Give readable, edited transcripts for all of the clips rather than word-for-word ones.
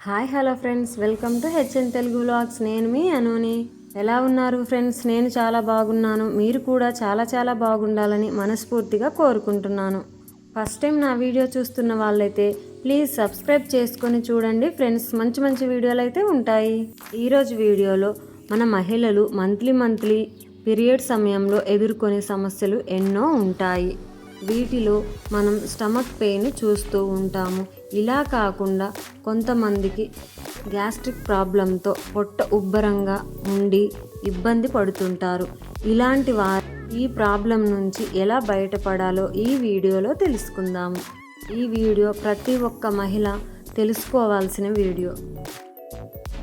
Hi hello friends, welcome to HN Telugu vlogs. నేను మీ అనుని. ఎలా ఉన్నారు ఫ్రెండ్స్? నేను చాలా బాగున్నాను. మీరు కూడా చాలా బాగుండాలని మనస్ఫూర్తిగా కోరుకుంటున్నాను. ఫస్ట్ టైం నా వీడియో చూస్తున్న వాళ్ళైతే ప్లీజ్ సబ్స్క్రైబ్ చేసుకొని చూడండి ఫ్రెండ్స్. మంచి వీడియోలు అయితే ఉంటాయి. ఈరోజు వీడియోలో మన మహిళలు మంత్లీ పీరియడ్ సమయంలో ఎదుర్కొనే సమస్యలు ఎన్నో ఉంటాయి. వీటిలో మనం స్టమక్ పెయిన్ చూస్తూ ఉంటాము. ఇలా కాకుండా కొంతమందికి గ్యాస్ట్రిక్ ప్రాబ్లంతో పొట్ట ఉబ్బరంగా ఉండి ఇబ్బంది పడుతుంటారు. ఇలాంటి వారు ఈ ప్రాబ్లం నుంచి ఎలా బయటపడాలో ఈ వీడియోలో తెలుసుకుందాము. ఈ వీడియో ప్రతి ఒక్క మహిళ తెలుసుకోవాల్సిన వీడియో.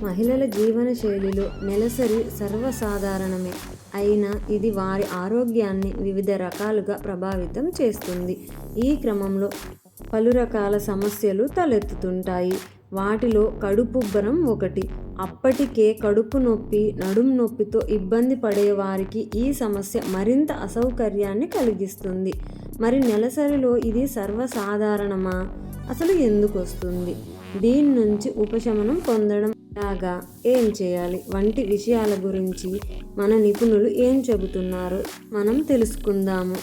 మహిళల జీవన శైలిలో నెలసరి సర్వసాధారణమే అయినా ఇది వారి ఆరోగ్యాన్ని వివిధ రకాలుగా ప్రభావితం చేస్తుంది. ఈ క్రమంలో పలు రకాల సమస్యలు తలెత్తుతుంటాయి. వాటిలో కడుపుబ్బరం ఒకటి. అప్పటికే కడుపు నొప్పి, నడుము నొప్పితో ఇబ్బంది పడే వారికి ఈ సమస్య మరింత అసౌకర్యాన్ని కలిగిస్తుంది. మరి నెలసరిలో ఇది సర్వసాధారణమా? అసలు ఎందుకు వస్తుంది? దీని నుంచి ఉపశమనం పొందడం లాగా ఏం చేయాలి వంటి విషయాల గురించి మన నిపుణులు ఏం చెబుతున్నారో మనం తెలుసుకుందాము.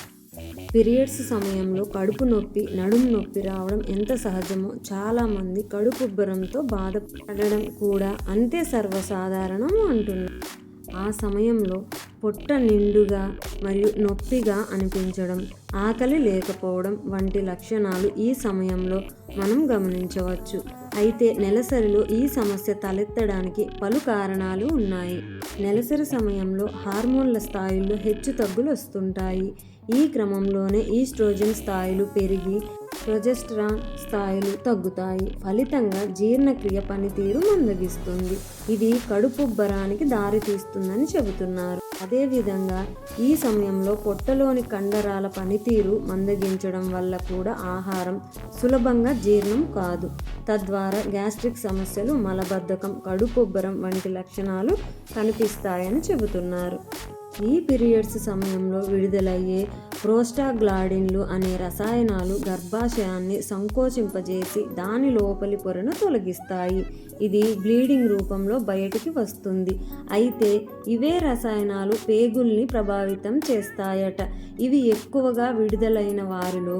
పీరియడ్స్ సమయంలో కడుపు నొప్పి, నడుము నొప్పి రావడం ఎంత సహజమో చాలామంది కడుపుబ్బరంతో బాధపడడం కూడా అంతే సర్వసాధారణం అంటున్నారు. ఆ సమయంలో పొట్ట నిండుగా మరియు నొప్పిగా అనిపించడం, ఆకలి లేకపోవడం వంటి లక్షణాలు ఈ సమయంలో మనం గమనించవచ్చు. అయితే నెలసరిలో ఈ సమస్య తలెత్తడానికి పలు కారణాలు ఉన్నాయి. నెలసరి సమయంలో హార్మోన్ల స్థాయిల్లో హెచ్చుతగ్గులు వస్తుంటాయి. ఈ క్రమంలోనే ఈస్ట్రోజన్ స్థాయిలు పెరిగి ప్రొజెస్టరాన్ స్థాయిలు తగ్గుతాయి. ఫలితంగా జీర్ణక్రియ పనితీరు మందగిస్తుంది. ఇది కడుపుబ్బరానికి దారితీస్తుందని చెబుతున్నారు. అదేవిధంగా ఈ సమయంలో పొట్టలోని కండరాల పనితీరు మందగించడం వల్ల కూడా ఆహారం సులభంగా జీర్ణం కాదు. తద్వారా గ్యాస్ట్రిక్ సమస్యలు, మలబద్ధకం, కడుపుబ్బరం వంటి లక్షణాలు కనిపిస్తాయని చెబుతున్నారు. ఈ పీరియడ్స్ సమయంలో విడుదలయ్యే ప్రోస్టాగ్లాండిన్లు అనే రసాయనాలు గర్భాశయాన్ని సంకోచింపజేసి దాని లోపలి పొరను తొలగిస్తాయి. ఇది బ్లీడింగ్ రూపంలో బయటికి వస్తుంది. అయితే ఇవే రసాయనాలు పేగుల్ని ప్రభావితం చేస్తాయట. ఇవి ఎక్కువగా విడుదలైన వారిలో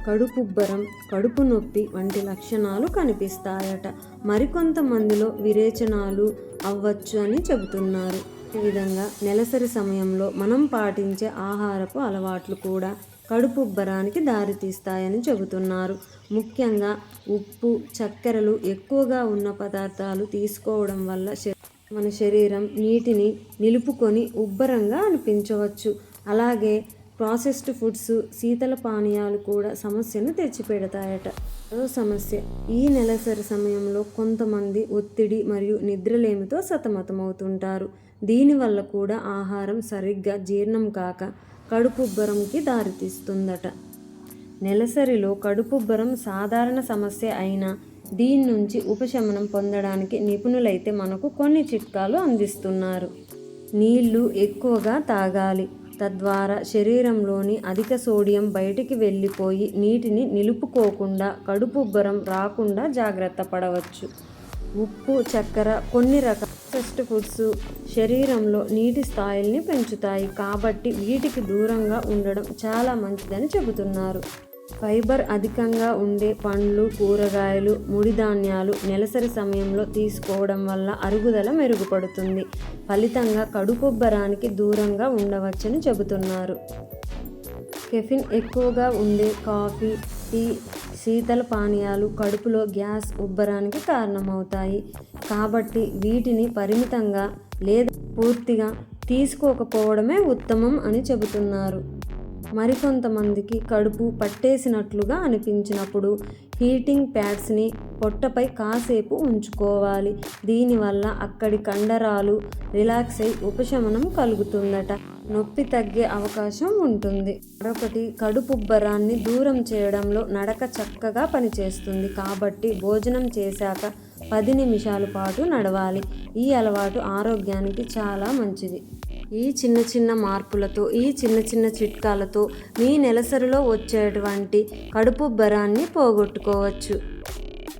కడుపుబ్బరం, కడుపు నొప్పి వంటి లక్షణాలు కనిపిస్తాయట. మరికొంతమందిలో విరేచనాలు అవ్వచ్చు అని చెబుతున్నారు. ఈ విధంగా నెలసరి సమయంలో మనం పాటించే ఆహారపు అలవాట్లు కూడా కడుపుబ్బరానికి దారితీస్తాయని చెబుతున్నారు. ముఖ్యంగా ఉప్పు, చక్కెరలు ఎక్కువగా ఉన్న పదార్థాలు తీసుకోవడం వల్ల మన శరీరం నీటిని నిలుపుకొని ఉబ్బరంగా అనిపించవచ్చు. అలాగే ప్రాసెస్డ్ ఫుడ్స్, శీతల పానీయాలు కూడా సమస్యను తెచ్చిపెడతాయట. మరో సమస్య, ఈ నెలసరి సమయంలో కొంతమంది ఒత్తిడి మరియు నిద్రలేమితో సతమతమవుతుంటారు. దీనివల్ల కూడా ఆహారం సరిగ్గా జీర్ణం కాక కడుపుబ్బరంకి దారితీస్తుందట. నెలసరిలో కడుపుబ్బరం సాధారణ సమస్య అయినా దీని నుంచి ఉపశమనం పొందడానికి నిపుణులైతే మనకు కొన్ని చిట్కాలు అందిస్తున్నారు. నీళ్లు ఎక్కువగా తాగాలి. తద్వారా శరీరంలోని అధిక సోడియం బయటికి వెళ్ళిపోయి నీటిని నిలుపుకోకుండా కడుపుబ్బరం రాకుండా జాగ్రత్త పడవచ్చు. ఉప్పు, చక్కెర, కొన్ని రకాల ప్రాసెస్డ్ ఫుడ్స్ శరీరంలో నీటి స్థాయిల్ని పెంచుతాయి కాబట్టి వీటికి దూరంగా ఉండడం చాలా మంచిదని చెబుతున్నారు. ఫైబర్ అధికంగా ఉండే పండ్లు, కూరగాయలు, ముడి ధాన్యాలు నెలసరి సమయంలో తీసుకోవడం వల్ల అరుగుదల మెరుగుపడుతుంది. ఫలితంగా కడుపుబ్బరానికి దూరంగా ఉండవచ్చని చెబుతున్నారు. కెఫిన్ ఎక్కువగా ఉండే కాఫీ, టీ, శీతల పానీయాలు కడుపులో గ్యాస్, ఉబ్బరానికి కారణమవుతాయి. కాబట్టి వీటిని పరిమితంగా లేదా పూర్తిగా తీసుకోకపోవడమే ఉత్తమం అని చెబుతున్నారు. మరికొంతమందికి కడుపు పట్టేసినట్లుగా అనిపించినప్పుడు హీటింగ్ ప్యాడ్స్ని పొట్టపై కాసేపు ఉంచుకోవాలి. దీనివల్ల అక్కడి కండరాలు రిలాక్స్ అయి ఉపశమనం కలుగుతుందట. నొప్పి తగ్గే అవకాశం ఉంటుంది. మరొకటి, కడుపుబ్బరాన్ని దూరం చేయడంలో నడక చక్కగా పనిచేస్తుంది. కాబట్టి భోజనం చేశాక 10 నిమిషాల పాటు నడవాలి. ఈ అలవాటు ఆరోగ్యానికి చాలా మంచిది. ఈ చిన్న మార్పులతో, ఈ చిన్న చిట్కాలతో మీ నెలసరిలో వచ్చేటువంటి కడుపుబ్బరాన్ని పోగొట్టుకోవచ్చు.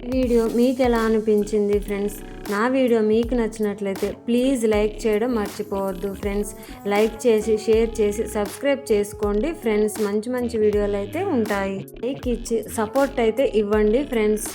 ఈ వీడియో మీకు ఎలా అనిపించింది ఫ్రెండ్స్? నా వీడియో మీకు నచ్చినట్లయితే ప్లీజ్ లైక్ చేయడం మర్చిపోవద్దు ఫ్రెండ్స్. లైక్ చేసి షేర్ చేసి సబ్స్క్రైబ్ చేసుకోండి ఫ్రెండ్స్. మంచి మంచి వీడియోలు అయితే ఉంటాయి. లైక్ ఇచ్చి సపోర్ట్ అయితే ఇవ్వండి ఫ్రెండ్స్.